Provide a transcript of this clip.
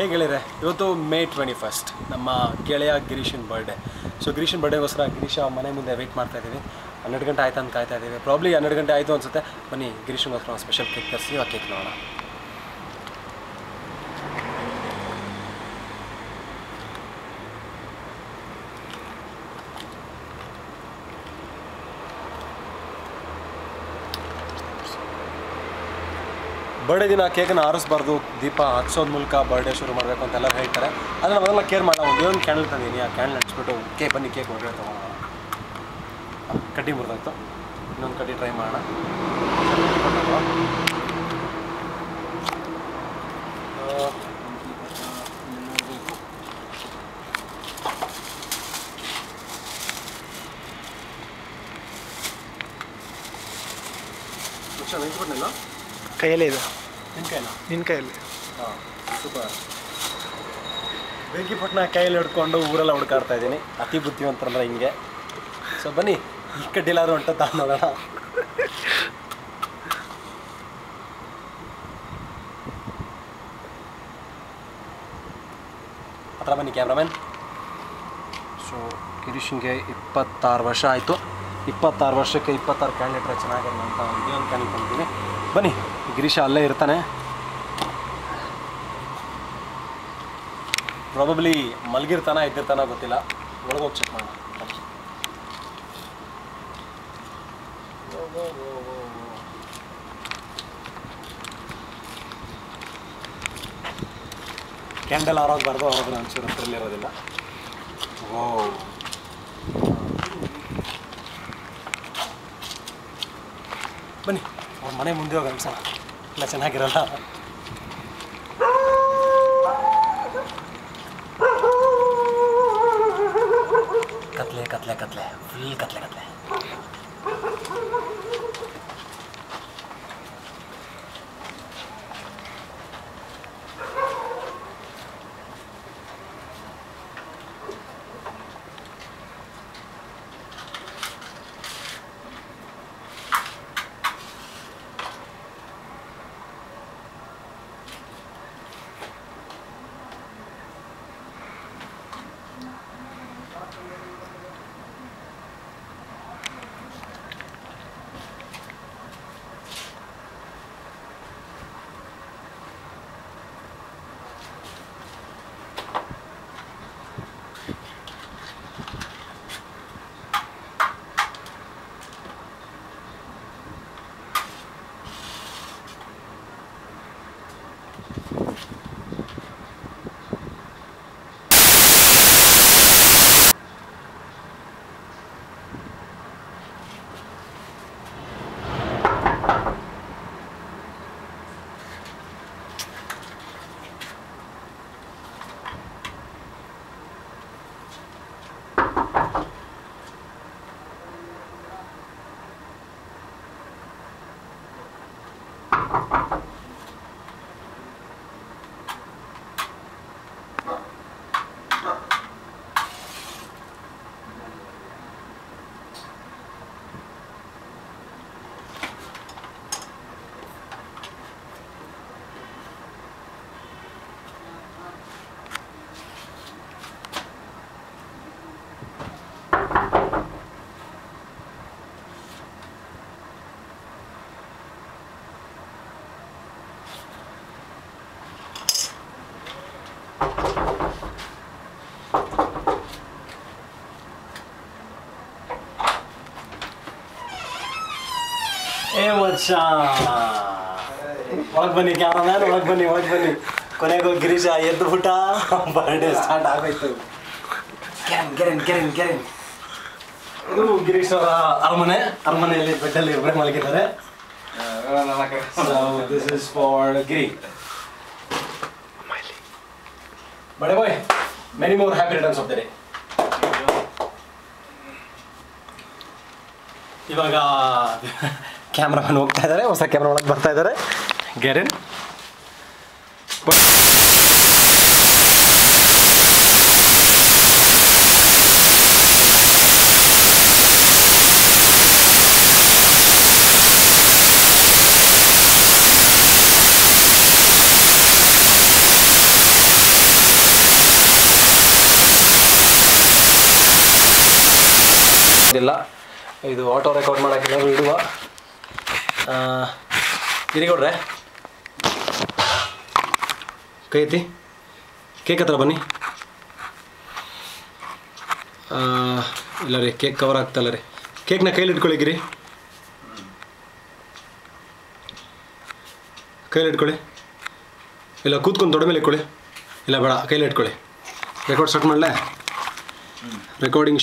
ಹೇಗೆ ಹೇಳಿದ್ರೆ ಇವತ್ತು ಮೇ 21 ನಮ್ಮ ಗೆಳೆಯ ಗಿರೀಶನ್ ಬರ್ಡೇ. ಸೊ ಗಿರೀಶನ್ ಬರ್ಡೇಗೋಸ್ಕರ ಗಿರೀಶ ಮನೆ ಮುಂದೆ ವೆಯ್ಟ್ ಮಾಡ್ತಾ ಇದ್ದೀವಿ. 12 ಗಂಟೆ ಆಯ್ತು ಅಂತ ಕಾಯ್ತಾ ಇದ್ದೀವಿ. ಪ್ರಾಬ್ಲಿ 12 ಗಂಟೆ ಆಯಿತು ಅನಿಸುತ್ತೆ. ಬನ್ನಿ ಗಿರೀಶನ್ಗೋಸ್ಕರ ಸ್ಪೆಷಲ್ ಕೇಕ್ ತರಿಸಿ ಆ ಕೇಕ್ ನೋಡೋಣ. ಬರ್ಡೇ ದಿನ ಕೇಕನ್ನು ಆರಿಸ್ಬಾರ್ದು, ದೀಪ ಹಚ್ಚೋದ ಮೂಲಕ ಬರ್ಡೇ ಶುರು ಮಾಡಬೇಕು ಅಂತ ಎಲ್ಲರೂ ಹೇಳ್ತಾರೆ. ಆದರೆ ನಾವೆಲ್ಲ ಕೇರ್ ಮಾಡಲ್ಲ. ಒಂದು ಕ್ಯಾಂಡಲ್ ತಂದೀನಿ, ಆ ಕ್ಯಾಂಡಲ್ ಹಚ್ಬಿಟ್ಟು ಬನ್ನಿ ಕೇಕ್ ಹೊರಗಡೆ ತೊಗೊಳ್ಳೋಣ. ಕಡ್ಡಿ ಮುರಿದಾಯ್ತು, ಇನ್ನೊಂದು ಕಡ್ಡಿ ಟ್ರೈ ಮಾಡೋಣ. ನಿಂತ್ಬಿಟ್ಟಿಲ್ಲ, ಕೈಯಲ್ಲೇ ಇದೆ. ನಿನ್ನ ಕೈಯಲ್ಲಿ ಹಾಂ, ಸೂಪರ್. ಬೆಂಕಿ ಪಟ್ಟಣ ಕೈಯಲ್ಲಿ ಹಿಡ್ಕೊಂಡು ಊರೆಲ್ಲ ಹುಡ್ಕಾಡ್ತಾ ಇದ್ದೀನಿ. ಅತಿ ಬುದ್ಧಿವಂತರಂದ್ರೆ ಹಿಂಗೆ. ಸೊ ಬನ್ನಿ ಈ ಕಡ್ಡಿಲಾದ್ರೂ ಹೊಂಟ ನೋಡೋಣ. ಹತ್ರ ಬನ್ನಿ ಕ್ಯಾಮ್ರಾಮನ್. ಸೊ ಗಿರೀಶನ್ಗೆ 26 ವರ್ಷ ಆಯಿತು. 26 ವರ್ಷಕ್ಕೆ 26 ಕ್ಯಾಂಡಿಡೇಟ್ರೆ ಚೆನ್ನಾಗಿರಲ್ಲ ಅಂತ ಒಂದು ಕ್ಯಾಂಡಿಡೇಟ್ ಅಂತೀವಿ. ಬನ್ನಿ ಗಿರೀಶ ಅಲ್ಲೇ ಇರ್ತಾನೆ. ಪ್ರಾಬಬ್ಲಿ ಮಲಗಿರ್ತಾನ ಎದ್ದಿರ್ತಾನ ಗೊತ್ತಿಲ್ಲ. ಒಳಗೋಗಿ ಚೆಕ್ ಮಾಡೋಣ. ಕ್ಯಾಂಡಲ್ ಆರೋಗ್ಬಾರ್ದು, ಅವ್ರಿಗೆ ಒಂಚೂರು ಹತ್ರಲ್ಲಿರೋದಿಲ್ಲ. ಓ ಬನ್ನಿ ಅವ್ರ ಮನೆ ಮುಂದೆ ಹೋಗಿ ಅನ್ಸೋಣ. ಇಲ್ಲ ಚೆನ್ನಾಗಿರಲ್ಲ. ಕತ್ಲೆ ಕತ್ಲೆ ಕತ್ಲೆ, ಫುಲ್ ಕತ್ಲೆ ಕತ್ಲೆ. ಒಳಗೆ ಬನ್ನಿ ಕ್ಯಾಮ್ರಾಮ್ಯಾನ್, ಒಳಗೆ ಬನ್ನಿ, ಒಳಗೆ ಬನ್ನಿ. ಕೊನೆಗೂ ಗಿರೀಶ ಎದ್ದು ಬಿಟ್ಟ. ಬರ್ಡೇ ಸ್ಟಾರ್ಟ್ ಆಗೋಯ್ತು. ಕೆರೆನ್ ಇದು ಗಿರೀಶ್ ಅವರ ಅರಮನೆಯಲ್ಲಿ ಬೆಡ್ಡಲ್ಲಿ ಇಬ್ಬರೇ ಮಲಗಿದ್ದಾರೆ. This is for Giri. Birthday boy, many more happy returns of the day. ಇವಾಗ ಕ್ಯಾಮ್ರಾಮನ್ ಹೋಗ್ತಾ ಇದ್ದಾರೆ, ಹೊಸ ಕ್ಯಾಮ್ರಾ ಒಳಗೆ ಬರ್ತಾ ಇದ್ದಾರೆ. ಗೆರಿನ್ ಇದಿಲ್ಲ, ಇದು ಆಟೋ ರೆಕಾರ್ಡ್ ಮಾಡೋಕ್ಕೆಲ್ಲ ಇಡುವ. ಗಿರಿಗೌಡ್ರೆ ಕೈ ಎತ್ತಿ, ಕೇಕ್ ಹತ್ರ ಬನ್ನಿ. ಇಲ್ಲ ರೀ, ಕೇಕ್ ಕವರ್ ಆಗ್ತಲ್ಲ ರೀ. ಕೇಕ್ನ ಕೈಲಿ ಇಟ್ಕೊಳ್ಳಿ ಗಿರಿ, ಕೈಲಿ ಇಟ್ಕೊಳ್ಳಿ. ಇಲ್ಲ ಕೂತ್ಕೊಂಡು ದೊಡ್ಡ ಮೇಲೆ ಇಟ್ಕೊಳ್ಳಿ. ಇಲ್ಲ ಬೇಡ, ಕೈಲಿ ಇಟ್ಕೊಳ್ಳಿ. ರೆಕಾರ್ಡ್ ಸ್ಟಾರ್ಟ್ ಮಾಡಲೇ? ರೆಕಾರ್ಡಿಂಗ್